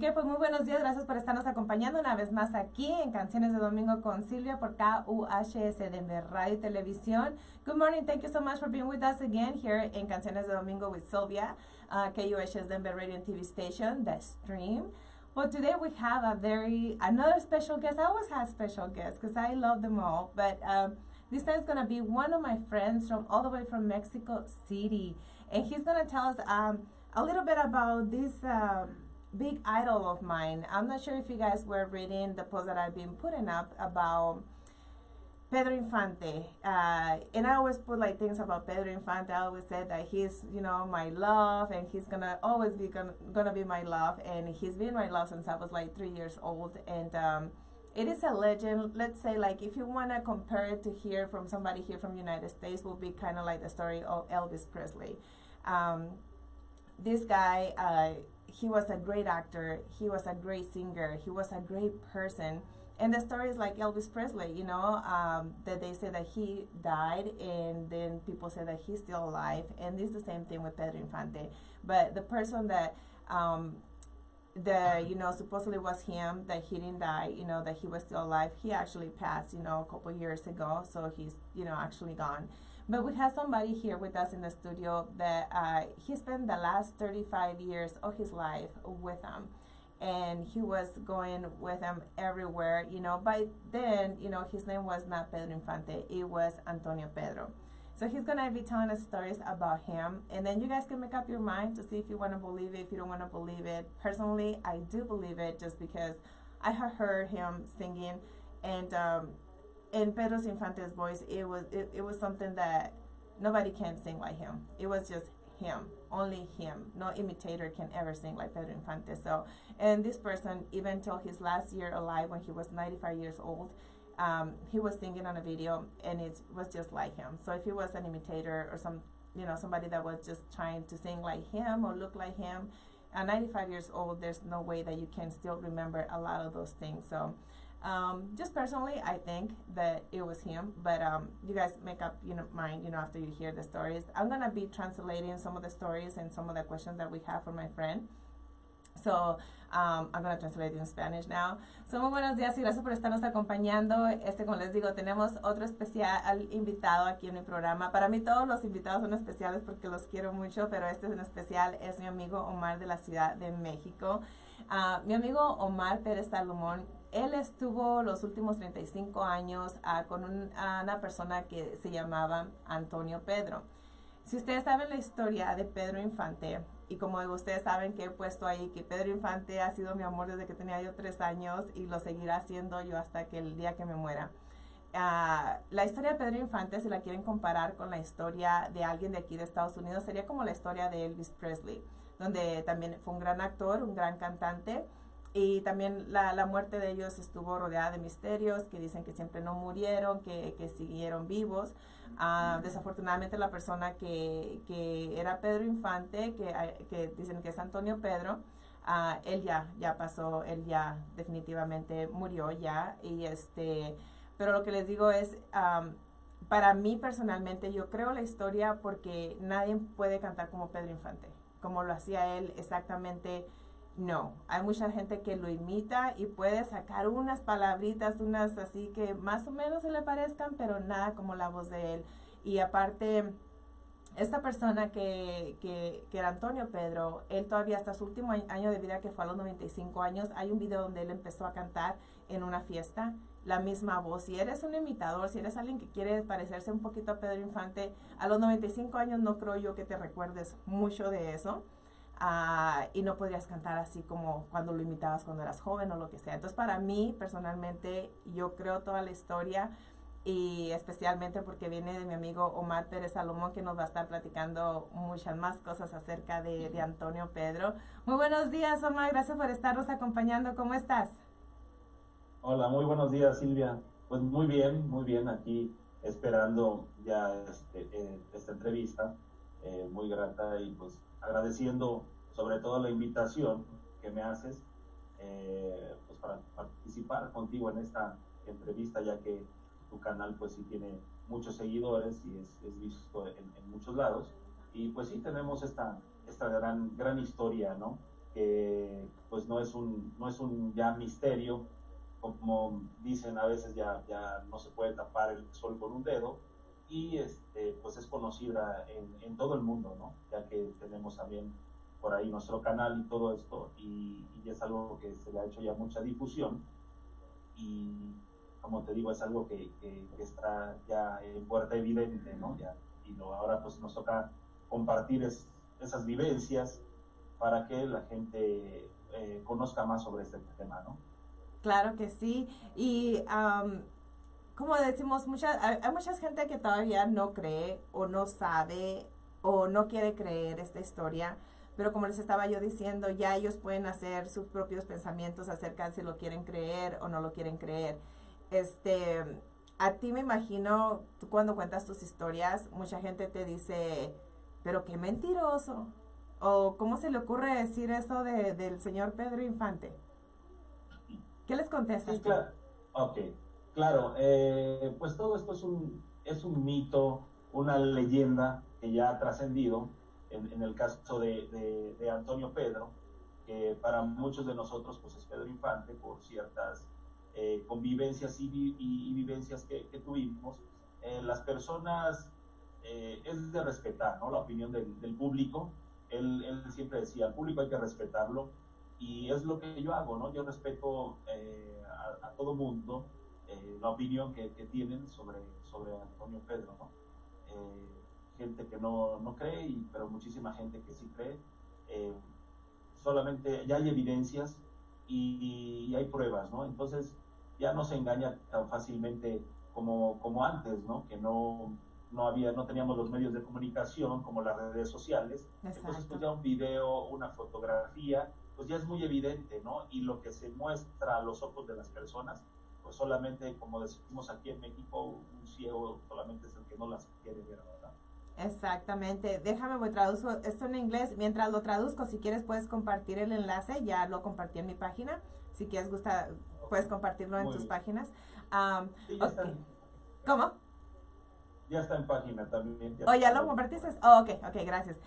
Ok, pues muy buenos días, gracias por estarnos acompañando una vez más aquí en Canciones de Domingo con Silvia por KUHS Denver Radio y Televisión. Good morning, thank you so much for being with us again here in Canciones de Domingo with Silvia, KUHS Denver Radio and TV station, The Stream. Well, today we have another special guest. I always have special guests because I love them all, but this time is going to be one of my friends from all the way from Mexico City, and he's going to tell us a little bit about this big idol of mine. I'm not sure if you guys were reading the post that I've been putting up about Pedro Infante. And I always put like things about Pedro Infante. I always said that he's, my love, and he's gonna always be gonna be my love. And he's been my love since I was like 3 years old. And it is a legend. Let's say, like, if you wanna compare it to hear from somebody here from the United States, will be kind of like the story of Elvis Presley. This guy, he was a great actor, he was a great singer, he was a great person. And the story is like Elvis Presley, that they say that he died and then people say that he's still alive. And this is the same thing with Pedro Infante. But the person that, supposedly was him, that he didn't die, that he was still alive, he actually passed, a couple years ago. So he's, actually gone. But we have somebody here with us in the studio that he spent the last 35 years of his life with him. And he was going with him everywhere, By then, his name was not Pedro Infante, it was Antonio Pedro. So he's going to be telling us stories about him. And then you guys can make up your mind to see if you want to believe it, if you don't want to believe it. Personally, I do believe it just because I have heard him singing. And in Pedro Infante's voice, it was something that nobody can sing like him. It was just him, only him. No imitator can ever sing like Pedro Infante. So, and this person, even till his last year alive, when he was 95 years old, he was singing on a video, and it was just like him. So if he was an imitator or somebody that was just trying to sing like him or look like him, at 95 years old, there's no way that you can still remember a lot of those things. So. Just personally, I think that it was him, but you guys make up mind, after you hear the stories. I'm gonna be translating some of the stories and some of the questions that we have from my friend. So, I'm gonna translate in Spanish now. So, muy buenos días y gracias por estarnos acompañando. Como les digo, tenemos otro especial invitado aquí en mi programa. Para mí todos los invitados son especiales porque los quiero mucho, pero este en especial es mi amigo Omar de la Ciudad de México. Mi amigo Omar Pérez Salomón, él estuvo los últimos 35 años con una persona que se llamaba Antonio Pedro. Si ustedes saben la historia de Pedro Infante, y como ustedes saben que he puesto ahí que Pedro Infante ha sido mi amor desde que tenía yo 3 años y lo seguirá siendo yo hasta que el día que me muera. La historia de Pedro Infante, si la quieren comparar con la historia de alguien de aquí de Estados Unidos, sería como la historia de Elvis Presley, donde también fue un gran actor, un gran cantante. Y también la muerte de ellos estuvo rodeada de misterios, que dicen que siempre no murieron, que siguieron vivos. Desafortunadamente la persona que era Pedro Infante, que dicen que es Antonio Pedro, él ya pasó, él ya definitivamente murió ya. Pero lo que les digo es, para mí personalmente, yo creo la historia porque nadie puede cantar como Pedro Infante, como lo hacía él exactamente. No, hay mucha gente que lo imita y puede sacar unas palabritas, unas así que más o menos se le parezcan, pero nada como la voz de él. Y aparte, esta persona que era Antonio Pedro, él todavía hasta su último año de vida, que fue a los 95 años, hay un video donde él empezó a cantar en una fiesta, la misma voz. Si eres un imitador, si eres alguien que quiere parecerse un poquito a Pedro Infante, a los 95 años no creo yo que te recuerdes mucho de eso. Y no podrías cantar así como cuando lo imitabas cuando eras joven o lo que sea. Entonces, para mí, personalmente, yo creo toda la historia, y especialmente porque viene de mi amigo Omar Pérez Salomón, que nos va a estar platicando muchas más cosas acerca de Antonio Pedro. Muy buenos días, Omar, gracias por estarnos acompañando. ¿Cómo estás? Hola, muy buenos días, Silvia. Pues muy bien, aquí esperando ya esta entrevista, muy grata, y pues agradeciendo sobre todo la invitación que me haces, pues para participar contigo en esta entrevista, ya que tu canal pues sí tiene muchos seguidores y es visto en muchos lados, y pues sí tenemos esta gran historia, ¿no? que pues no es un ya misterio, como dicen a veces ya no se puede tapar el sol con un dedo, y pues es conocida en todo el mundo, ¿no? Ya que tenemos también por ahí nuestro canal y todo esto, y es algo que se le ha hecho ya mucha difusión, y como te digo, es algo que está ya en puerta evidente, ¿no? Ya, y ahora pues nos toca compartir esas vivencias para que la gente conozca más sobre este tema, ¿no? Claro que sí. Y como decimos, hay mucha gente que todavía no cree o no sabe o no quiere creer esta historia, pero como les estaba yo diciendo, ya ellos pueden hacer sus propios pensamientos acerca de si lo quieren creer o no lo quieren creer. Este, a ti me imagino, tú cuando cuentas tus historias, mucha gente te dice, pero qué mentiroso. O cómo se le ocurre decir eso del señor Pedro Infante. ¿Qué les contestas Sí, tú? claro. Ok, claro. Pues todo esto es un mito, una leyenda que ya ha trascendido en el caso de Antonio Pedro, que para muchos de nosotros pues es Pedro Infante por ciertas convivencias y vivencias que tuvimos. Las personas es de respetar, ¿no? La opinión del público. Él siempre decía, al público hay que respetarlo, y es lo que yo hago, ¿no? Yo respeto a todo mundo la opinión que tienen sobre Antonio Pedro, ¿no? Gente que no cree, pero muchísima gente que sí cree. Eh, Solamente ya hay evidencias y hay pruebas, ¿no? Entonces ya no se engaña tan fácilmente como antes, ¿no? Que no teníamos los medios de comunicación como las redes sociales. Entonces pues Exacto. ya un video, una fotografía, pues ya es muy evidente, ¿no? Y lo que se muestra a los ojos de las personas, pues solamente, como decimos aquí en México, un ciego solamente es el que no las quiere ver, ¿verdad? Exactamente. Déjame, voy traduzco esto en inglés. Mientras lo traduzco, si quieres puedes compartir el enlace. Ya lo compartí en mi página. Si quieres puedes compartirlo en Muy tus bien. páginas. Sí, Ok. ¿Cómo? ya está en página también, Oh, ya ya lo lo vi por compartiste. ahí. Oh, okay, okay, gracias.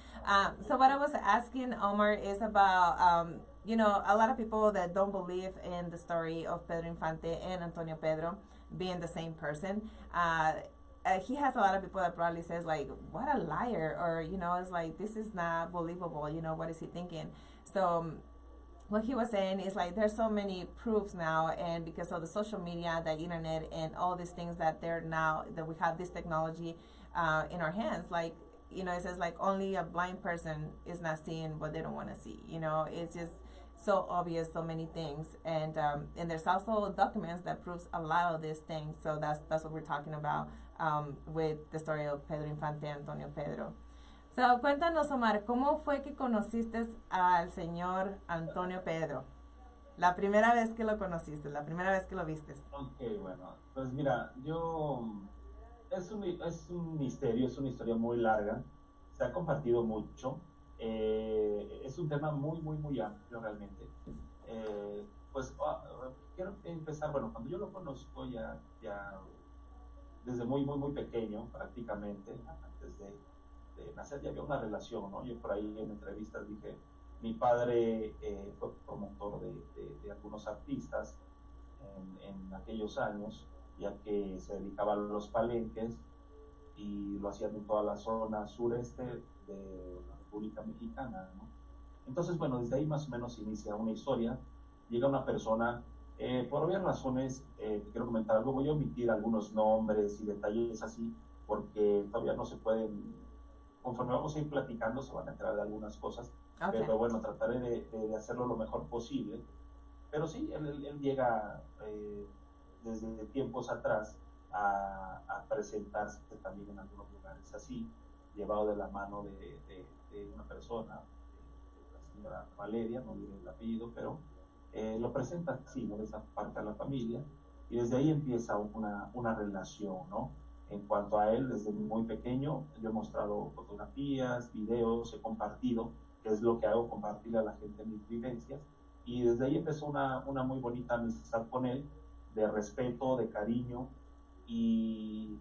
So what I was asking Omar is about, a lot of people that don't believe in the story of Pedro Infante and Antonio Pedro being the same person. He has a lot of people that probably says like, what a liar, or it's like this is not believable. What is he thinking? So what he was saying is like there's so many proofs now, and because of the social media, the internet, and all these things that they're now that we have this technology in our hands, like it says like only a blind person is not seeing what they don't want to see. It's just so obvious, so many things, and there's also documents that proves a lot of these things. So that's what we're talking about with the story of Pedro Infante and Antonio Pedro. So, cuéntanos, Omar, ¿cómo fue que conociste al señor Antonio Pedro? La primera vez que lo conociste, la primera vez que lo viste. Ok, bueno, pues mira, es un misterio, es una historia muy larga, se ha compartido mucho, es un tema muy amplio realmente. Quiero empezar, bueno, cuando yo lo conozco ya desde muy pequeño, prácticamente, antes de nacer ya había una relación, ¿no? Yo por ahí en entrevistas dije, mi padre fue promotor de algunos artistas en aquellos años, ya que se dedicaba a los palenques y lo hacían en toda la zona sureste de la República Mexicana, ¿no? Entonces, bueno, desde ahí más o menos inicia una historia. Llega una persona, por obvias razones, quiero comentar algo, voy a omitir algunos nombres y detalles así, porque todavía no se pueden, conforme vamos a ir platicando, se van a enterar de algunas cosas, Okay. pero bueno, trataré de hacerlo lo mejor posible. Pero sí, él llega desde tiempos atrás a presentarse también en algunos lugares así, llevado de la mano de una persona, de la señora Valeria, no diré el apellido, pero lo presenta así, ¿no? De esa parte de la familia, y desde ahí empieza una relación, ¿no? En cuanto a él, desde muy pequeño, yo he mostrado fotografías, videos, he compartido, que es lo que hago, compartirle a la gente mis vivencias, y desde ahí empezó una muy bonita amistad con él, de respeto, de cariño, y,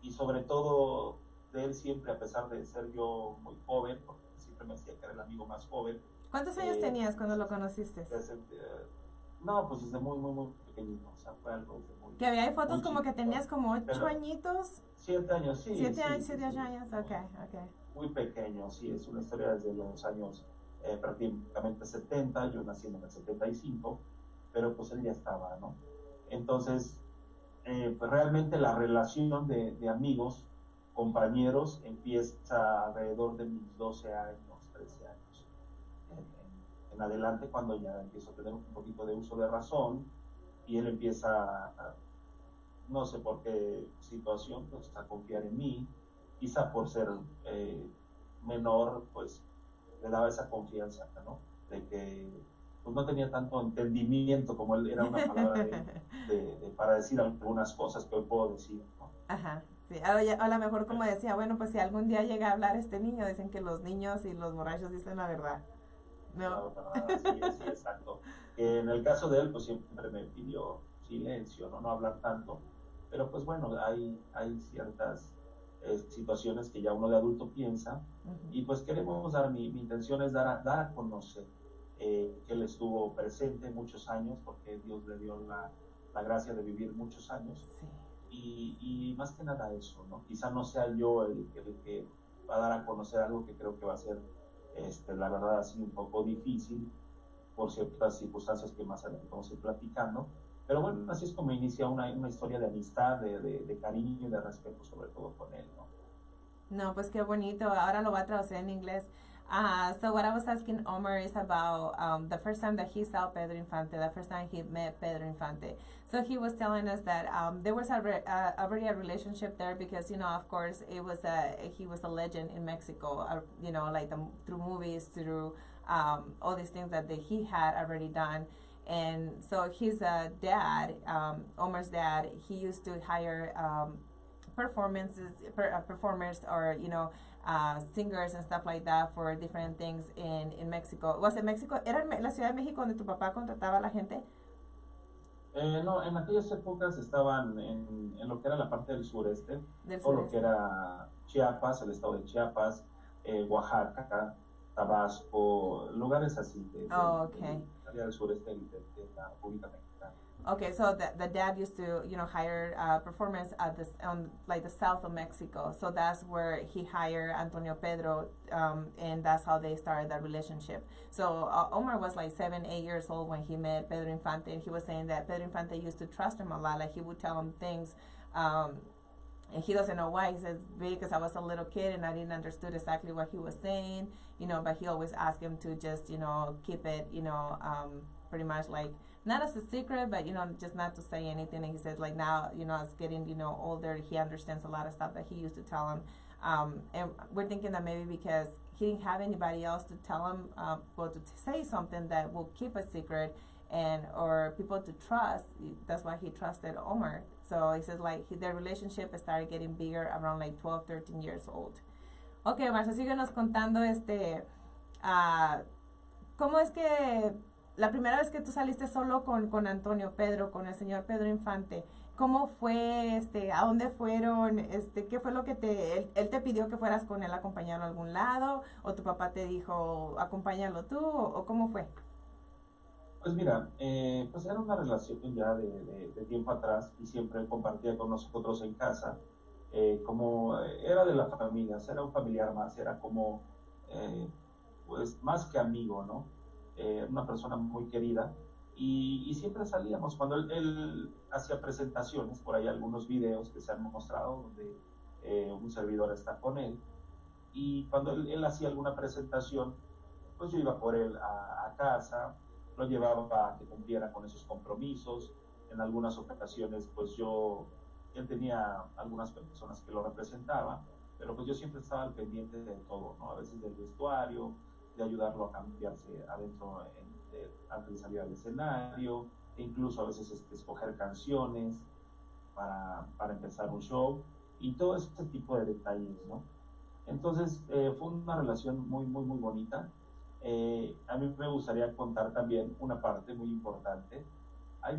y sobre todo de él siempre, a pesar de ser yo muy joven, porque sí siempre me decía que era el amigo más joven. ¿Cuántos años tenías cuando lo conociste? No, pues desde muy, muy, muy pequeñito, o sea, fue algo desde muy... Que había fotos muy como que chiquito, tenías como 8 pero añitos. 7 años, sí, 7 sí, años, sí, 7 sí, años, ok, ok. muy pequeño, sí, es una historia desde los años prácticamente 70, yo nací en el 75, pero pues él ya estaba, ¿no? Entonces, pues realmente la relación de amigos, compañeros, empieza alrededor de mis 12 años, 13 años en adelante, cuando ya empiezo a tener un poquito de uso de razón y él empieza no sé por qué situación, pues a confiar en mí, quizá por ser menor, pues le daba esa confianza, ¿no? De que pues no tenía tanto entendimiento como él, era una palabra para decir algunas cosas que hoy puedo decir, ¿no? Ajá, sí. A lo mejor como decía, bueno, pues si algún día llega a hablar este niño, dicen que los niños y los borrachos dicen la verdad, La ¿no? verdad, sí, exacto. En el caso de él, pues siempre me pidió silencio, no hablar tanto, pero pues bueno, hay ciertas situaciones que ya uno de adulto piensa Ujú. y pues queremos dar, mi intención es dar a conocer que él estuvo presente muchos años, porque Dios le dio la gracia de vivir muchos años Sí. y más que nada eso, ¿no? Quizá no sea yo el que va a dar a conocer algo que creo que va a ser, la verdad, así un poco difícil por ciertas circunstancias que más adelante vamos a ir platicando. Pero bueno, así es como inicia una historia de amistad, de cariño y de respeto, sobre todo con él, ¿no? No, pues qué bonito. Ahora lo voy a traducir en inglés. So what I was asking Omar is about the first time that he saw Pedro Infante, the first time he met Pedro Infante. So he was telling us that there was already a relationship there because, you know, of course, he was a legend in Mexico, you know, like through movies, through all these things that he had already done. And so his dad, Omar's dad, he used to hire performers or singers and stuff like that for different things in Mexico. Was it Mexico? ¿Era la Ciudad de México donde tu papá contrataba a la gente? No, en aquellas épocas estaban en lo que era la parte del sureste, Del todo lo que sureste. era Chiapas, el estado de Chiapas, Oaxaca, Tabasco, lugares así, Oh, okay. área del sureste de la República Mexicana. Okay, so the dad used to, hire performers at this like the south of Mexico. So that's where he hired Antonio Pedro, and that's how they started that relationship. So Omar was like 7, 8 years old when he met Pedro Infante, and he was saying that Pedro Infante used to trust him a lot. Like he would tell him things, and he doesn't know why. He says because I was a little kid and I didn't understood exactly what he was saying, but he always asked him to just keep it, pretty much like not as a secret, but just not to say anything. And he said like now, as getting older, he understands a lot of stuff that he used to tell him. And we're thinking that maybe because he didn't have anybody else to tell him, or to say something that will keep a secret, and or people to trust. That's why he trusted Omar. So he says like their relationship started getting bigger around like 12, 13 years old. Okay, Marcia, síguenos contando ¿cómo es que la primera vez que tú saliste solo con Antonio Pedro, con el señor Pedro Infante? ¿Cómo fue, a dónde fueron, qué fue lo que él te pidió que fueras con él a acompañarlo a algún lado, o tu papá te dijo, acompáñalo tú, o cómo fue? Pues mira, pues era una relación ya de tiempo atrás y siempre compartía con nosotros en casa, como era de la familia, era un familiar más, era como, pues más que amigo, ¿no? Una persona muy querida y siempre salíamos, cuando él hacía presentaciones, por ahí algunos videos que se han mostrado donde un servidor está con él, y cuando él hacía alguna presentación, pues yo iba por él a casa, lo llevaba a que cumpliera con esos compromisos. En algunas ocasiones, pues él tenía algunas personas que lo representaban, pero pues yo siempre estaba al pendiente de todo, ¿no? A veces del vestuario, de ayudarlo a cambiarse adentro antes de salir al escenario, e incluso a veces escoger canciones para empezar un show, y todo ese tipo de detalles, ¿no? Entonces, fue una relación muy, muy, muy bonita. A mí me gustaría contar también una parte muy importante. Hay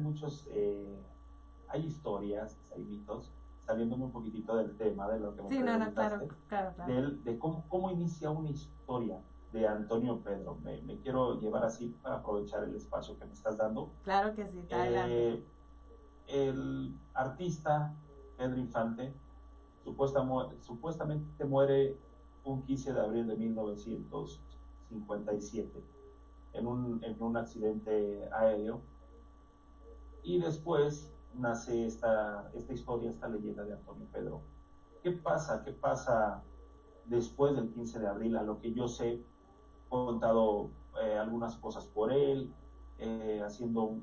hay historias, hay mitos, saliéndome un poquitito del tema de lo que me Sí, no, no, claro, preguntaste, claro, claro. de cómo inicia una historia. de Antonio Pedro. Me quiero llevar así para aprovechar el espacio que me estás dando. Claro que sí, está adelante. El artista Pedro Infante supuestamente muere un 15 de abril de 1957 en un accidente aéreo, y después nace esta historia, esta leyenda de Antonio Pedro. ¿Qué pasa? ¿Qué pasa después del 15 de abril? A lo que yo sé, he contado algunas cosas por él, haciendo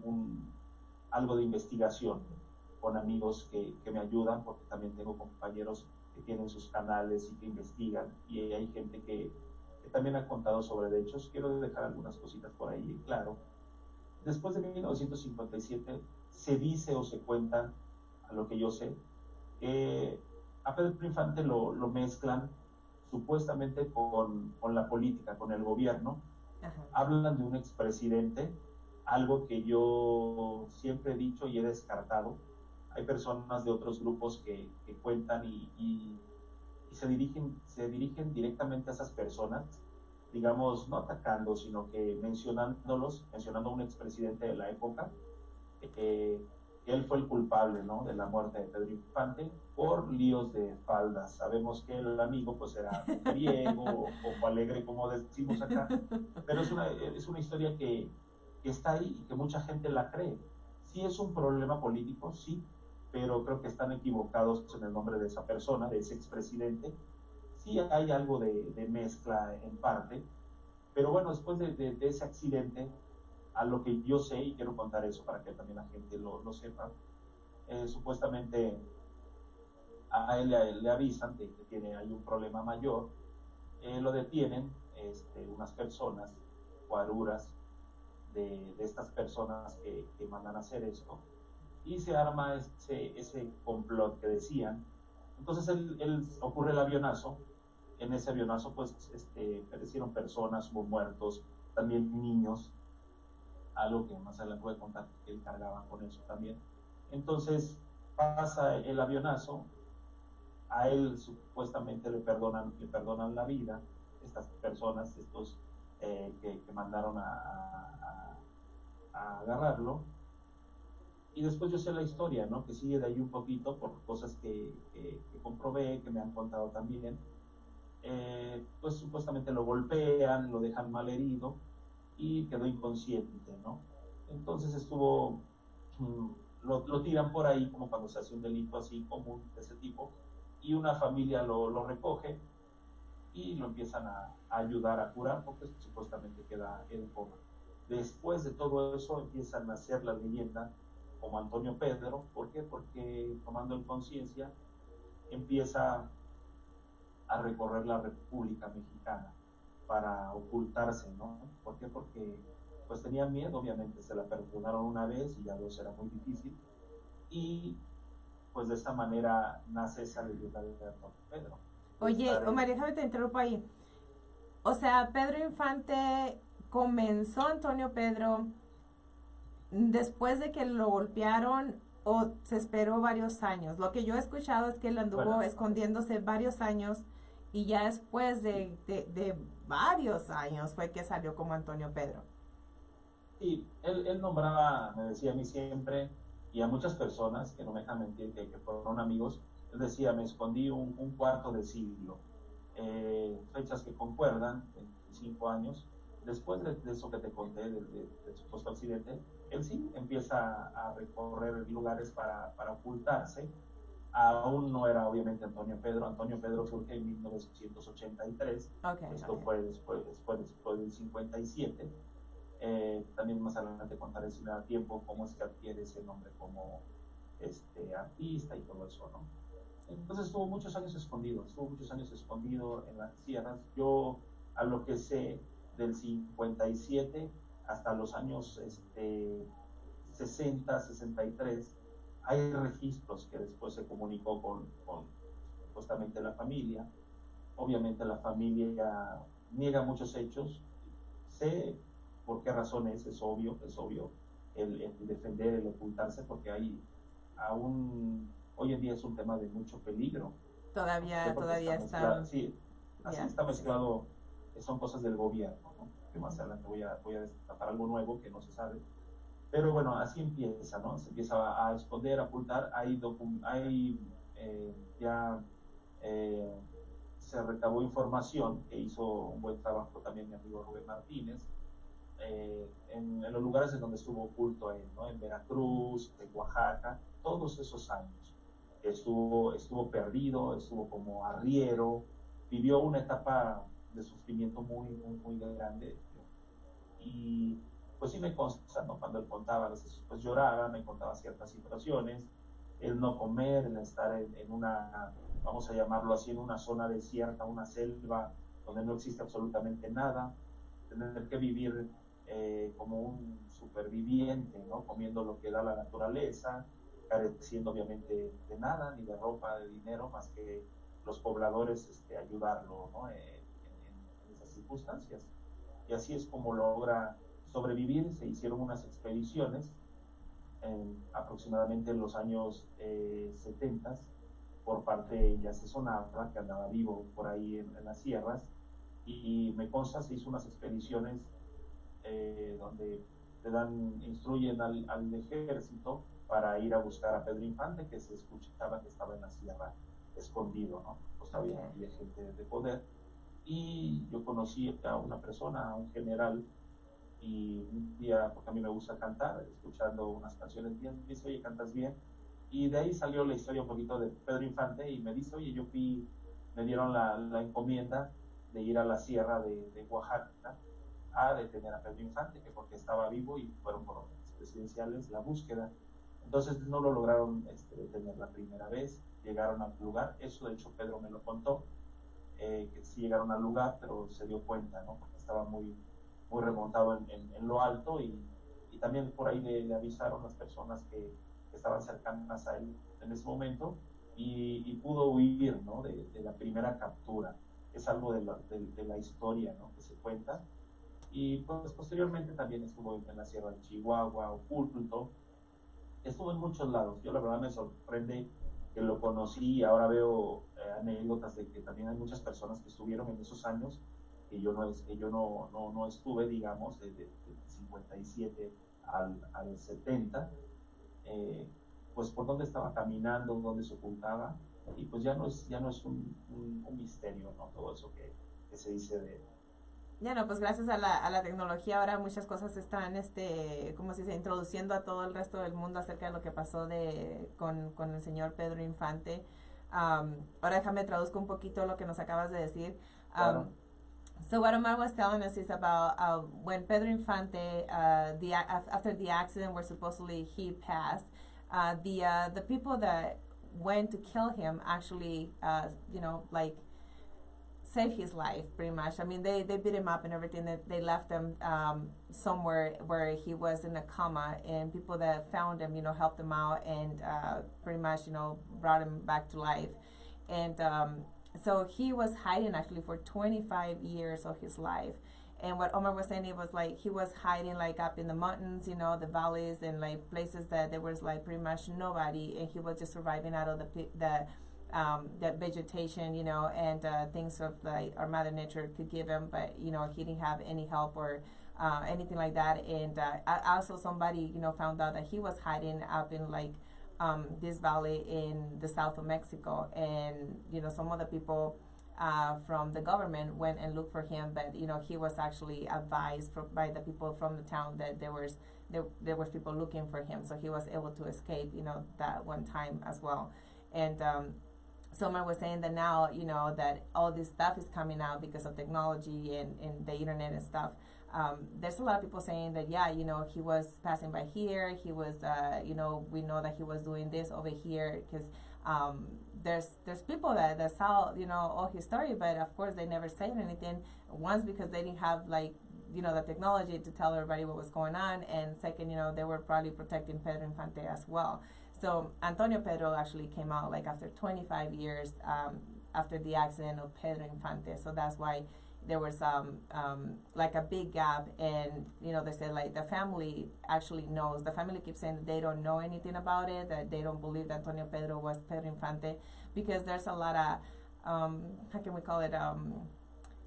algo de investigación con amigos que me ayudan, porque también tengo compañeros que tienen sus canales y que investigan, y hay gente que también ha contado sobre hechos. Quiero dejar algunas cositas por ahí, claro. Después de 1957 se dice o se cuenta, a lo que yo sé, que a Pedro Infante lo mezclan supuestamente con la política, con el gobierno. Ajá. Hablan de un expresidente, algo que yo siempre he dicho y he descartado. Hay personas de otros grupos que cuentan y se dirigen directamente a esas personas, digamos, no atacando, sino que mencionando a un expresidente de la época, que él fue el culpable, ¿no?, de la muerte de Pedro Infante por líos de faldas. Sabemos que el amigo pues era mujeriego o poco alegre, como decimos acá, pero es una historia que está ahí y que mucha gente la cree. Sí es un problema político, sí, pero creo que están equivocados en el nombre de esa persona, de ese expresidente. Sí hay algo de mezcla en parte, pero bueno, después de ese accidente, a lo que yo sé, y quiero contar eso para que también la gente lo sepa, supuestamente a él le avisan de que hay un problema mayor, lo detienen unas personas, guaruras, de estas personas que mandan a hacer esto, y se arma ese complot que decían. Entonces ocurre el avionazo. En ese avionazo pues perecieron personas, hubo muertos, también niños, algo que más adelante voy a contar que él cargaba con eso también. Entonces pasa el avionazo, a él supuestamente le perdonan la vida, estas personas, estos que mandaron a agarrarlo. Y después yo sé la historia, ¿no?, que sigue de ahí un poquito por cosas que comprobé, que me han contado también. Pues supuestamente lo golpean, lo dejan mal herido y quedó inconsciente, ¿no? Entonces lo tiran por ahí como cuando se hace un delito así común de ese tipo, y una familia lo recoge y lo empiezan a ayudar a curar porque supuestamente queda en coma. Después de todo eso empiezan a hacer la leyenda como Antonio Pedro. ¿Por qué? Porque tomando en conciencia empieza a recorrer la República Mexicana para ocultarse, ¿no? ¿Por qué? Porque pues tenían miedo, obviamente, se la perdonaron una vez y ya dos era muy difícil, y pues de esta manera nace esa leyenda de Antonio Pedro. Oye, Omar, déjame te interrumpo ahí. O sea, Pedro Infante comenzó Antonio Pedro después de que lo golpearon o se esperó varios años. Lo que yo he escuchado es que él anduvo escondiéndose varios años y ya después de varios años fue que salió como Antonio Pedro. Sí, él nombraba, me decía a mí siempre, y a muchas personas que no me dejan mentir, que fueron amigos, él decía, me escondí un cuarto de siglo. Fechas que concuerdan, 25 años. Después de eso que te conté, del supuesto accidente, él sí empieza a recorrer lugares para ocultarse. Aún no era obviamente Antonio Pedro. Antonio Pedro surge en 1983. Esto fue después del 57. También más adelante contaré, si me da tiempo, cómo es que adquiere ese nombre como artista y todo eso, ¿no? Entonces estuvo muchos años escondido en las sierras. Yo, a lo que sé, del 57 hasta los años 60, 63, hay registros que después se comunicó con supuestamente la familia. Obviamente la familia niega muchos hechos. Sé por qué razones, es obvio el defender, el ocultarse, porque hay aún hoy en día es un tema de mucho peligro. Todavía está. Sí, así está mezclado son cosas del gobierno, ¿no? Que más adelante voy a destapar algo nuevo que no se sabe. Pero bueno, así empieza, ¿no? Se empieza a esconder, a ocultar. Hay ya se recabó información que hizo un buen trabajo también mi amigo Rubén Martínez, en los lugares en donde estuvo oculto él, ¿no? En Veracruz, en Oaxaca, todos esos años. Estuvo perdido, estuvo como arriero, vivió una etapa de sufrimiento muy grande. Y pues sí me consta, ¿no? Cuando él contaba, a veces pues lloraba, me contaba ciertas situaciones, el no comer, el estar en una, vamos a llamarlo así, en una zona desierta, una selva, donde no existe absolutamente nada, tener que vivir como un superviviente, ¿no? Comiendo lo que da la naturaleza, careciendo obviamente de nada, ni de ropa, de dinero, más que los pobladores ayudarlo, ¿no? En esas circunstancias. Y así es como logra sobrevivir. Se hicieron unas expediciones aproximadamente en los años 70 por parte, ya se sonaba que andaba vivo por ahí en las sierras, y me consta se hizo unas expediciones donde instruyen al ejército para ir a buscar a Pedro Infante, que se escuchaba que estaba en la sierra escondido, ¿no? Pues había gente de poder. Y yo conocí a una persona, a un general, y un día, porque a mí me gusta cantar, escuchando unas canciones mías, me dice, oye, cantas bien. Y de ahí salió la historia un poquito de Pedro Infante, y me dice, oye, me dieron la encomienda de ir a la sierra de Oaxaca a detener a Pedro Infante, que porque estaba vivo y fueron por órdenes presidenciales la búsqueda. Entonces no lo lograron detener la primera vez, llegaron al lugar, eso de hecho Pedro me lo contó, que sí llegaron al lugar, pero se dio cuenta, ¿no? Porque estaba muy remontado en lo alto, y también por ahí le avisaron las personas que estaban cercanas a él en ese momento, y pudo huir, ¿no? De la primera captura. Es algo de la historia, ¿no? Que se cuenta. Y pues posteriormente también estuvo en la Sierra de Chihuahua, oculto, estuvo en muchos lados. Yo la verdad me sorprende que lo conocí, y ahora veo anécdotas de que también hay muchas personas que estuvieron en esos años que yo no estuve, digamos, de 57 al 70, pues por dónde estaba caminando, dónde se ocultaba, y pues ya no es un misterio, ¿no? Todo eso que se dice de... Ya no, pues gracias a la tecnología ahora muchas cosas están, como se dice, introduciendo a todo el resto del mundo acerca de lo que pasó con el señor Pedro Infante. Ahora déjame traduzco un poquito lo que nos acabas de decir. Claro. So what Omar was telling us is about when Pedro Infante, after the accident where supposedly he passed, the people that went to kill him actually, like save his life pretty much. I mean, they beat him up and everything. They left him somewhere where he was in a coma, and people that found him, helped him out and pretty much, brought him back to life. And so he was hiding actually for 25 years of his life. And what Omar was saying, it was like he was hiding like up in the mountains, the valleys and like places that there was like pretty much nobody, and he was just surviving out of that vegetation, and things of like our Mother Nature could give him, but he didn't have any help or anything like that. And also somebody found out that he was hiding up in like this valley in the south of Mexico, and some of the people from the government went and looked for him, but he was actually advised by the people from the town that there was people looking for him, so he was able to escape that one time as well. And someone was saying that now that all this stuff is coming out because of technology and the internet and stuff. There's a lot of people saying that he was passing by here, he was we know that he was doing this over here, because there's people that saw all his story, but of course they never said anything. Once, because they didn't have like the technology to tell everybody what was going on, and second, they were probably protecting Pedro Infante as well. So Antonio Pedro actually came out like after 25 years after the accident of Pedro Infante. So that's why there was like a big gap, and they said like the family actually knows. The family keeps saying that they don't know anything about it, that they don't believe that Antonio Pedro was Pedro Infante, because there's a lot of how can we call it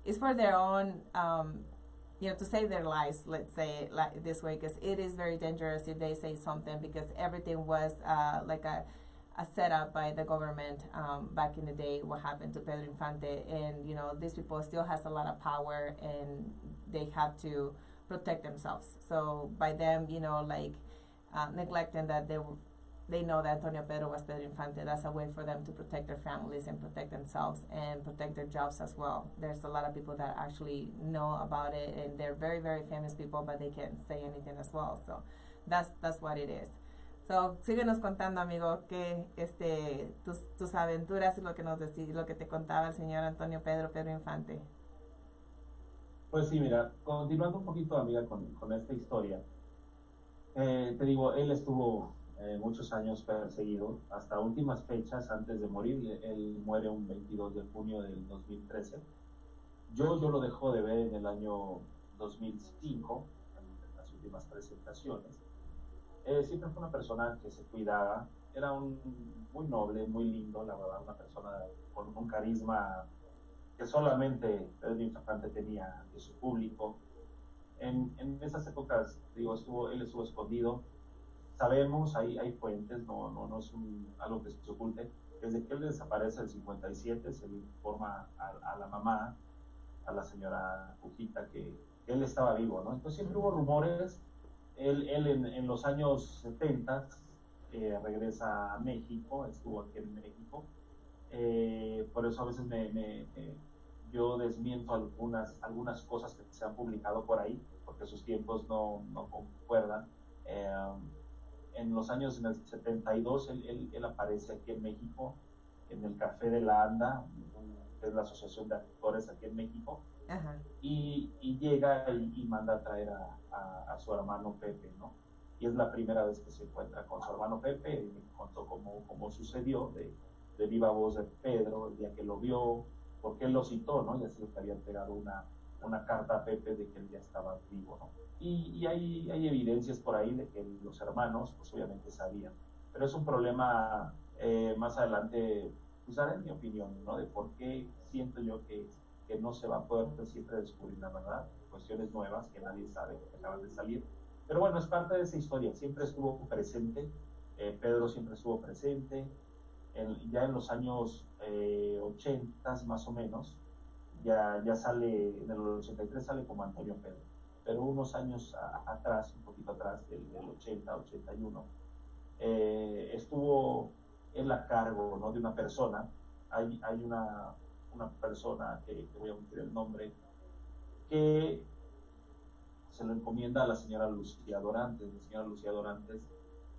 it's for their own, to save their lives, let's say it like this way, because it is very dangerous if they say something, because everything was like a setup by the government back in the day, what happened to Pedro Infante. And, these people still has a lot of power, and they have to protect themselves. So by them, neglecting that they know that Antonio Pedro was Pedro Infante, that's a way for them to protect their families and protect themselves and protect their jobs as well. There's a lot of people that actually know about it, and they're very, very famous people, but they can't say anything as well. So that's what it is. So, síguenos contando, amigo, que tus aventuras y lo que lo que te contaba el señor Antonio Pedro Infante. Pues sí, mira, continuando un poquito, amiga, con esta historia, te digo, él estuvo muchos años perseguido, hasta últimas fechas antes de morir. Él muere un 22 de junio del 2013. Yo lo dejo de ver en el año 2005, en las últimas presentaciones. Siempre fue una persona que se cuidaba, era muy noble, muy lindo, la verdad, una persona con un carisma que solamente Pedro Infante tenía de su público. En esas épocas, digo, él estuvo escondido. Sabemos, hay fuentes, no es algo que se oculte. Desde que él desaparece el 57, se le informa a la mamá, a la señora Pujita, que él estaba vivo, ¿no? Entonces siempre hubo rumores. Él en los años 70 regresa a México, estuvo aquí en México. Por eso a veces yo desmiento algunas cosas que se han publicado por ahí, porque sus tiempos no concuerdan. En los años, en el 72, él aparece aquí en México, en el Café de la Anda, que es la asociación de actores aquí en México. Ajá. Y llega y manda a traer a su hermano Pepe, ¿no? Y es la primera vez que se encuentra con su hermano Pepe. Y me contó cómo sucedió, de viva voz de Pedro, el día que lo vio, porque él lo citó, ¿no? Ya se le había entregado una carta a Pepe de que él ya estaba vivo, ¿no? Y hay evidencias por ahí de que los hermanos, pues obviamente sabían. Pero es un problema más adelante, pues daré mi opinión, ¿no? De por qué siento yo que no se va a poder siempre descubrir la verdad, cuestiones nuevas que nadie sabe, que acaban de salir. Pero bueno, es parte de esa historia, siempre estuvo presente, Pedro siempre estuvo presente. Ya en los años 80 más o menos, ya sale, en el 83 sale como Antonio Pedro, pero unos años atrás, un poquito atrás, del 80, 81, estuvo él a cargo, ¿no? De una persona. Hay una persona que voy a omitir el nombre, que se lo encomienda a la señora Lucía Dorantes. La señora Lucía Dorantes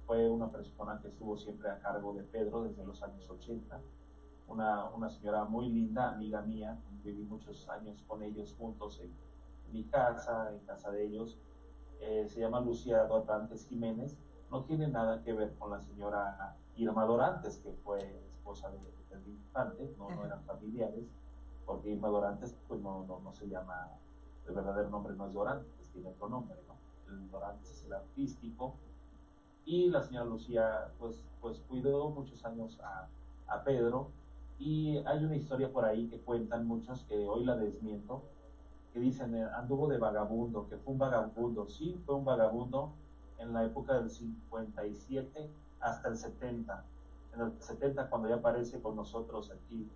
fue una persona que estuvo siempre a cargo de Pedro desde los años 80, una señora muy linda, amiga mía, viví muchos años con ellos juntos en mi casa, en casa de ellos. Se llama Lucía Dorantes Jiménez. No tiene nada que ver con la señora Irma Dorantes, que fue esposa de Pedro Infante, no eran familiares, porque Irma Dorantes pues no se llama, el verdadero nombre no es Dorantes, tiene otro nombre, ¿no? El Dorantes es el artístico. Y la señora Lucía pues cuidó muchos años a Pedro, y hay una historia por ahí que cuentan muchos, que hoy la desmiento, que dicen anduvo de vagabundo, que fue un vagabundo. Sí, fue un vagabundo en la época del 57 hasta el 70. En el 70, cuando ya aparece con nosotros aquí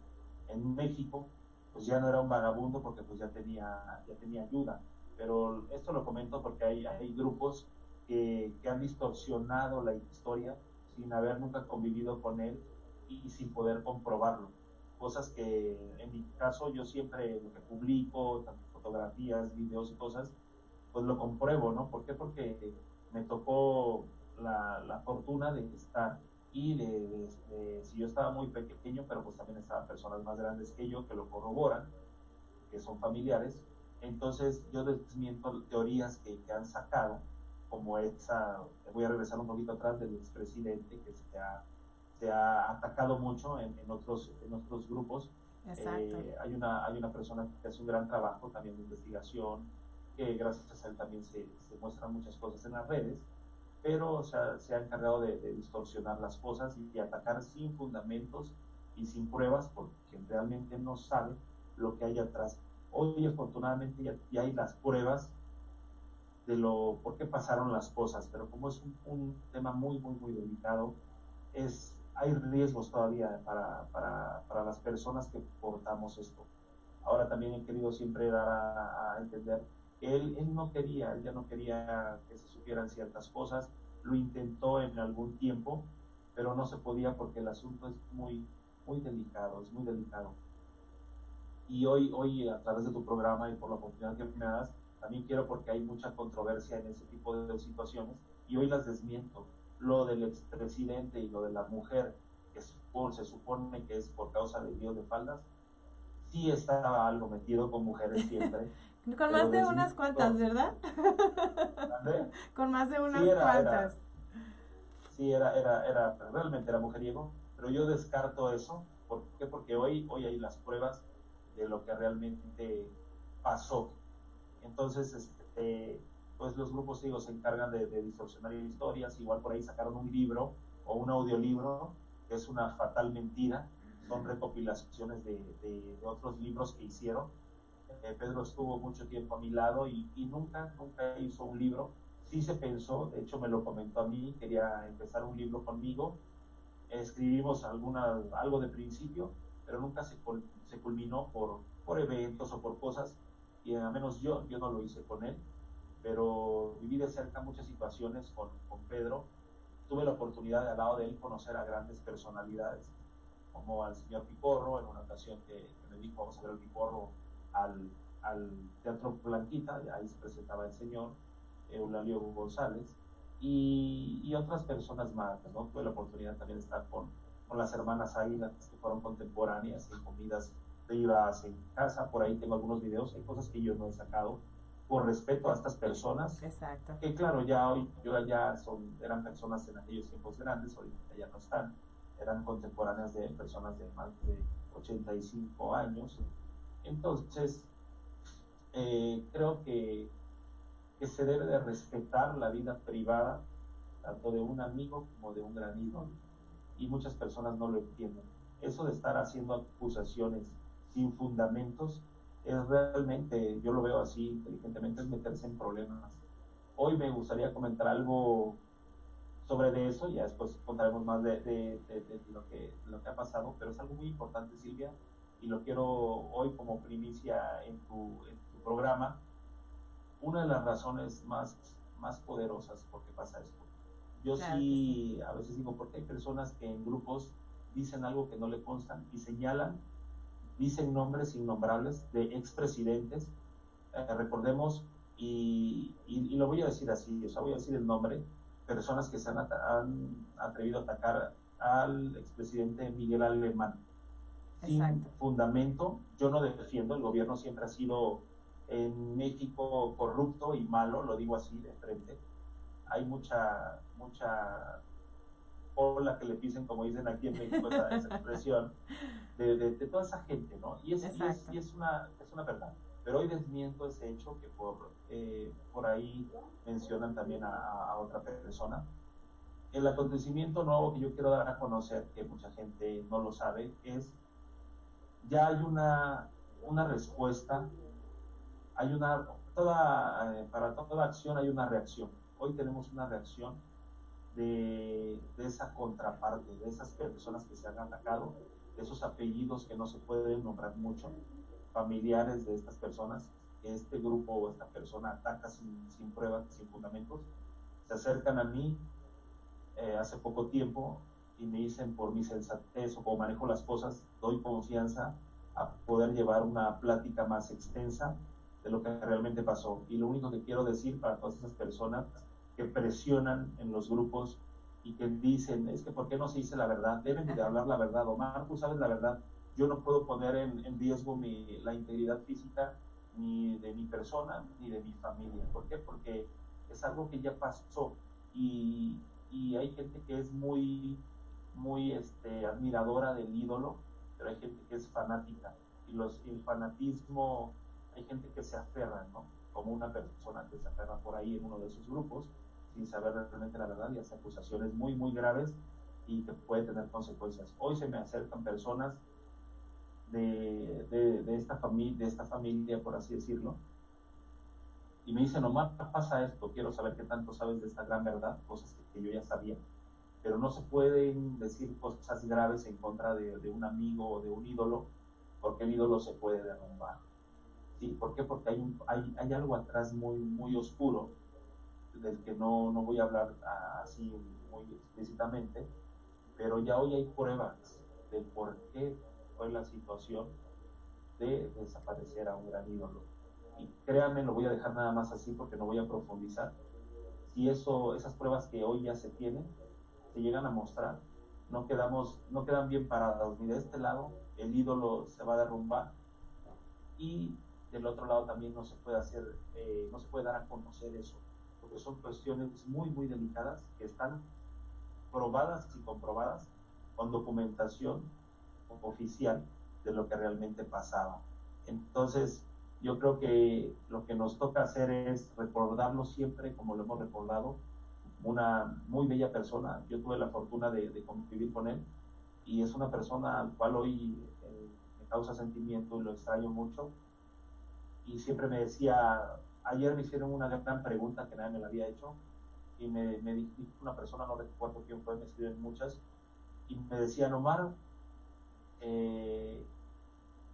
en México, pues ya no era un vagabundo, porque pues ya tenía ayuda. Pero esto lo comento porque hay grupos que han distorsionado la historia sin haber nunca convivido con él y sin poder comprobarlo. Cosas que en mi caso yo siempre, lo que publico, tanto fotografías, videos y cosas, pues lo compruebo, ¿no? ¿Por qué? Porque me tocó la fortuna de estar, y si yo estaba muy pequeño, pero pues también estaban personas más grandes que yo que lo corroboran, que son familiares. Entonces yo desmiento teorías que han sacado, como esa. Voy a regresar un poquito atrás, del expresidente, que se ha atacado mucho en otros grupos. Exacto. Hay una persona que hace un gran trabajo también de investigación, que gracias a él también se muestran muchas cosas en las redes, pero o sea, se ha encargado de distorsionar las cosas y atacar sin fundamentos y sin pruebas, porque realmente no sabe lo que hay atrás Hoy afortunadamente ya hay las pruebas de por qué pasaron las cosas, pero como es un tema muy delicado, hay riesgos todavía para las personas que portamos esto. Ahora también he querido siempre dar a entender que él ya no quería que se supieran ciertas cosas, lo intentó en algún tiempo, pero no se podía porque el asunto es muy delicado, es muy delicado. Y hoy a través de tu programa y por la oportunidad que me das, también quiero, porque hay mucha controversia en ese tipo de situaciones, y hoy las desmiento. Lo del expresidente y lo de la mujer, que se supone que es por causa del lío de faldas, sí estaba algo metido con mujeres siempre, Con pero más de unas cuantas, desmiento. ¿verdad? ¿André? Con más de Sí, unas cuantas. sí, realmente era mujeriego, pero yo descarto eso. ¿Por qué? Porque hoy hay las pruebas de lo que realmente pasó. Entonces, pues los grupos, digo, se encargan de distorsionar historias. Igual por ahí sacaron un libro o un audiolibro que es una fatal mentira. Son recopilaciones de otros libros que hicieron. Pedro estuvo mucho tiempo a mi lado y nunca hizo un libro. Sí se pensó, de hecho me lo comentó a mí, quería empezar un libro conmigo. Escribimos algo de principio, pero nunca se culminó por eventos o por cosas, y al menos yo no lo hice con él, pero viví de cerca muchas situaciones con Pedro. Tuve la oportunidad de al lado de él conocer a grandes personalidades, como al señor Piporro, en una ocasión que me dijo, vamos a ver el Piporro al, al Teatro Blanquita, ahí se presentaba el señor Eulalio González, y otras personas más, ¿no? Tuve la oportunidad también de estar con las hermanas Águilas, que fueron contemporáneas en comidas privadas en casa. Por ahí tengo algunos videos, hay cosas que yo no he sacado por respeto a estas personas, Exacto. que claro, eran personas en aquellos tiempos grandes, ahorita ya no están, eran contemporáneas de personas de más de 85 años. Entonces, creo que se debe de respetar la vida privada, tanto de un amigo como de un gran ídolo, y muchas personas no lo entienden. Eso de estar haciendo acusaciones sin fundamentos es realmente, yo lo veo así inteligentemente, es meterse en problemas. Hoy me gustaría comentar algo sobre de eso, ya después contaremos más de lo que ha pasado, pero es algo muy importante, Silvia, y lo quiero hoy como primicia en tu programa. Una de las razones más poderosas por qué pasa esto. Yo Claro que sí. sí a veces digo, porque hay personas que en grupos dicen algo que no le constan y señalan, dicen nombres innombrables de expresidentes. Recordemos, y lo voy a decir así, o sea, voy a decir el nombre, personas que han atrevido a atacar al expresidente Miguel Alemán sin Exacto. fundamento. Yo no defiendo, el gobierno siempre ha sido en México corrupto y malo, lo digo así de frente. Hay mucha ola que le pisen, como dicen aquí en México, esa expresión, de toda esa gente, ¿no? Exacto. Es una verdad. Pero hoy desmiento ese hecho que por ahí mencionan también a otra persona. El acontecimiento nuevo que yo quiero dar a conocer, que mucha gente no lo sabe, es ya hay una respuesta, para toda acción hay una reacción. Hoy tenemos una reacción de esa contraparte, de esas personas que se han atacado, de esos apellidos que no se pueden nombrar mucho, familiares de estas personas, que este grupo o esta persona ataca sin pruebas, sin fundamentos, se acercan a mí hace poco tiempo y me dicen, por mi sensatez o como manejo las cosas, doy confianza a poder llevar una plática más extensa de lo que realmente pasó. Y lo único que quiero decir para todas esas personas que presionan en los grupos y que dicen, es que ¿por qué no se dice la verdad? Deben de hablar la verdad. Omar, tú sabes la verdad. Yo no puedo poner en riesgo la integridad física ni de mi persona ni de mi familia. ¿Por qué? Porque es algo que ya pasó, y hay gente que es muy admiradora del ídolo, pero hay gente que es fanática, y el fanatismo, hay gente que se aferra, ¿no? Como una persona que se aferra por ahí en uno de esos grupos, sin saber realmente la verdad, y hace acusaciones muy graves y que puede tener consecuencias. Hoy se me acercan personas de esta familia, por así decirlo, y me dice, nomás pasa esto, quiero saber qué tanto sabes de esta gran verdad, cosas que yo ya sabía, pero no se pueden decir cosas graves en contra de un amigo o de un ídolo, porque el ídolo se puede derrumbar. ¿Sí? ¿Por qué? Porque hay algo atrás muy, muy oscuro, del que no voy a hablar así muy explícitamente, pero ya hoy hay pruebas de por qué fue la situación de desaparecer a un gran ídolo. Y créanme, lo voy a dejar nada más así porque no voy a profundizar. Si esas pruebas que hoy ya se tienen, se llegan a mostrar, no quedan bien paradas, ni de este lado el ídolo se va a derrumbar, y del otro lado también no se puede dar a conocer eso, porque son cuestiones muy, muy delicadas que están probadas y comprobadas con documentación oficial de lo que realmente pasaba. Entonces, yo creo que lo que nos toca hacer es recordarlo siempre como lo hemos recordado, una muy bella persona. Yo tuve la fortuna de convivir con él y es una persona al cual hoy me causa sentimiento y lo extraño mucho. Y siempre me decía, ayer me hicieron una gran pregunta que nadie me la había hecho y me dijo una persona, no recuerdo quién fue, me escriben muchas, y me decía, Omar, eh,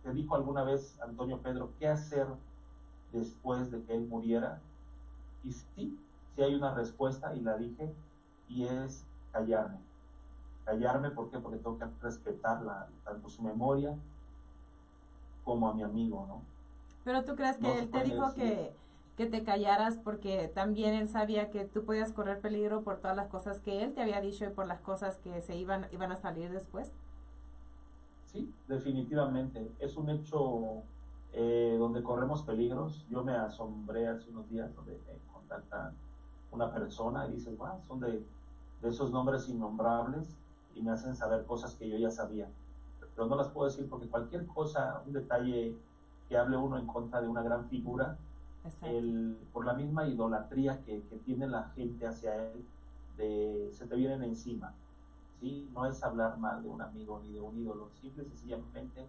¿te dijo alguna vez Antonio Pedro qué hacer después de que él muriera? Y sí, sí hay una respuesta y la dije, y es callarme. Callarme, ¿por qué? Porque tengo que respetar tanto su memoria como a mi amigo, ¿no? Pero tú crees No que se él te pueden dijo decir, que te callaras porque también él sabía que tú podías correr peligro por todas las cosas que él te había dicho y por las cosas que iban a salir después. sí, definitivamente. Es un hecho donde corremos peligros. Yo me asombré hace unos días donde me contacta una persona y dice, wow, son de esos nombres innombrables y me hacen saber cosas que yo ya sabía. Pero no las puedo decir porque cualquier cosa, un detalle que hable uno en contra de una gran figura, Exacto. por la misma idolatría que tiene la gente hacia él, se te vienen encima. ¿Sí? No es hablar mal de un amigo ni de un ídolo, simple y sencillamente,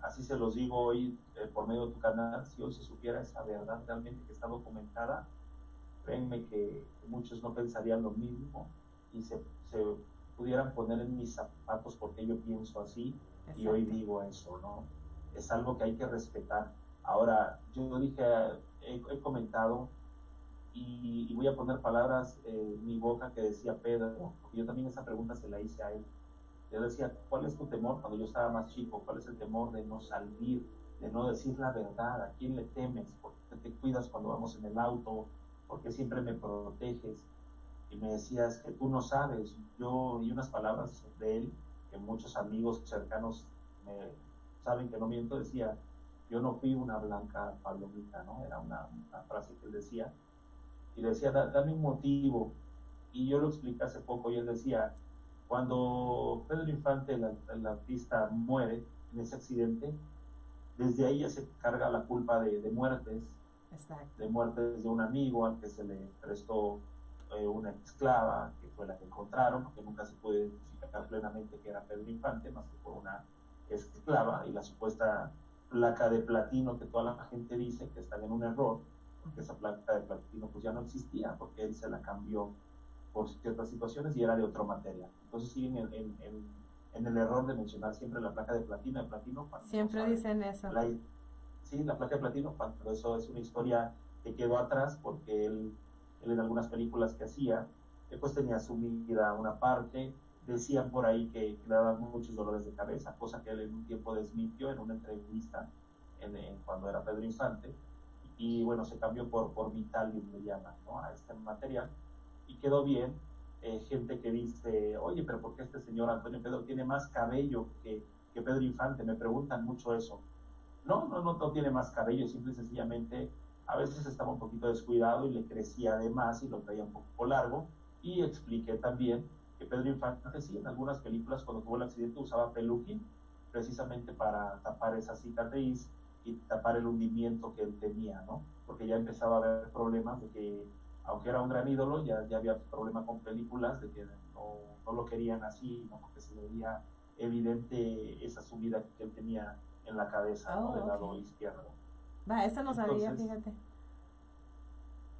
así se los digo hoy por medio de tu canal, si hoy se supiera esa verdad realmente que está documentada, créanme que muchos no pensarían lo mismo y se pudieran poner en mis zapatos porque yo pienso así y hoy Exacto. digo eso, ¿no? Es algo que hay que respetar. Ahora, yo dije, he comentado y voy a poner palabras en mi boca que decía Pedro, porque yo también esa pregunta se la hice a él. Yo decía, ¿cuál es tu temor cuando yo estaba más chico? ¿Cuál es el temor de no salir, de no decir la verdad? ¿A quién le temes? ¿Por qué te cuidas cuando vamos en el auto? ¿Por qué siempre me proteges? Y me decías que tú no sabes. Yo, y unas palabras de él, que muchos amigos cercanos me saben que no miento, decía, yo no fui una blanca palomita, ¿no? Era una frase que él decía. Y le decía, dame un motivo. Y yo lo expliqué hace poco y él decía, cuando Pedro Infante, el artista, muere en ese accidente, desde ahí ya se carga la culpa Exacto. de muertes de un amigo al que se le prestó una esclava, que fue la que encontraron, porque nunca se pudo identificar plenamente que era Pedro Infante, más que por una esclava, y la supuesta placa de platino que toda la gente dice que está en un error, porque esa placa de platino pues ya no existía, porque él se la cambió por ciertas situaciones y era de otro material. Entonces siguen en el error de mencionar siempre la placa de platino cuando no Siempre saben dicen eso. la, sí, la placa de platino, cuando eso es una historia que quedó atrás porque él en algunas películas que hacía, pues tenía sumida una parte, decían por ahí que le daban muchos dolores de cabeza, cosa que él en un tiempo desmintió en una entrevista cuando era Pedro Infante, y bueno, se cambió por Vitalium, le llaman, ¿no? A este material, y quedó bien. Gente que dice, oye, pero ¿por qué este señor Antonio Pedro tiene más cabello que Pedro Infante? Me preguntan mucho eso. No tiene más cabello, simple y sencillamente a veces estaba un poquito descuidado y le crecía de más y lo traía un poco largo. Y expliqué también que Pedro Infante sí, en algunas películas cuando tuvo el accidente usaba peluquín precisamente para tapar esa cicatriz y tapar el hundimiento que él tenía, ¿no? Porque ya empezaba a haber problemas de que, aunque era un gran ídolo, ya había problemas con películas de que no lo querían así, ¿no? Porque se veía evidente esa subida que él tenía en la cabeza, ¿no? Oh, Del lado ok. izquierdo. Va, eso no sabía, Entonces, fíjate.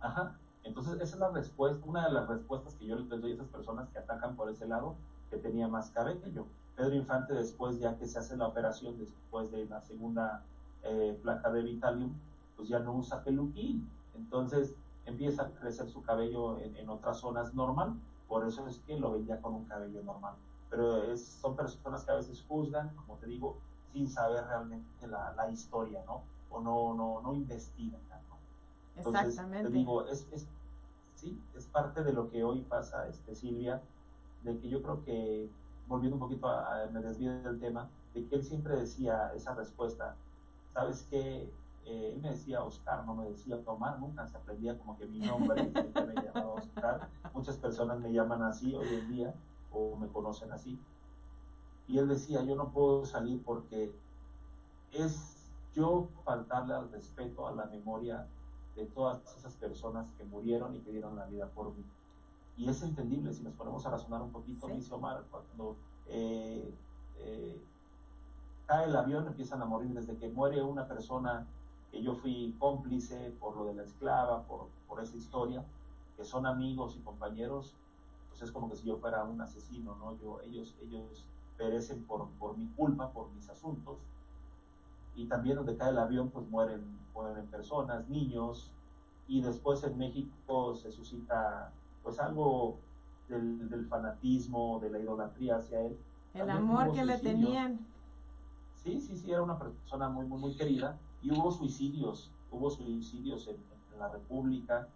ajá, entonces esa es la respuesta, una de las respuestas que yo les doy a esas personas que atacan por ese lado, que tenía más cabello. Pedro Infante después, ya que se hace la operación, después de la segunda placa de Vitalium, pues ya no usa peluquín. Entonces empieza a crecer su cabello en otras zonas normal, por eso es que lo ven ya con un cabello normal. Pero son personas que a veces juzgan, como te digo, sin saber realmente la historia, ¿no? O no investigan, ¿no? Entonces, te Exactamente. digo, sí, es parte de lo que hoy pasa, Silvia, de que yo creo que, volviendo un poquito me desvío del tema, de que él siempre decía esa respuesta, ¿sabes qué? Él me decía Oscar, no me decía Omar, nunca se aprendía como que mi nombre, siempre me llamaba Oscar, muchas personas me llaman así hoy en día, o me conocen así, y él decía, yo no puedo salir porque es yo faltarle al respeto, a la memoria de todas esas personas que murieron y que dieron la vida por mí. Y es entendible, si nos ponemos a razonar un poquito, Sí. dice Omar, cuando eh, eh, cae el avión empiezan a morir desde que muere una persona que yo fui cómplice por lo de la esclava, por esa historia, que son amigos y compañeros, pues es como que si yo fuera un asesino, ¿no? Ellos perecen por mi culpa, por mis asuntos, y también donde cae el avión pues mueren personas, niños, y después en México se suscita pues algo del fanatismo, de la idolatría hacia él. El También amor hubo que le suicidios, tenían. sí, era una persona muy querida, y hubo suicidios en la República,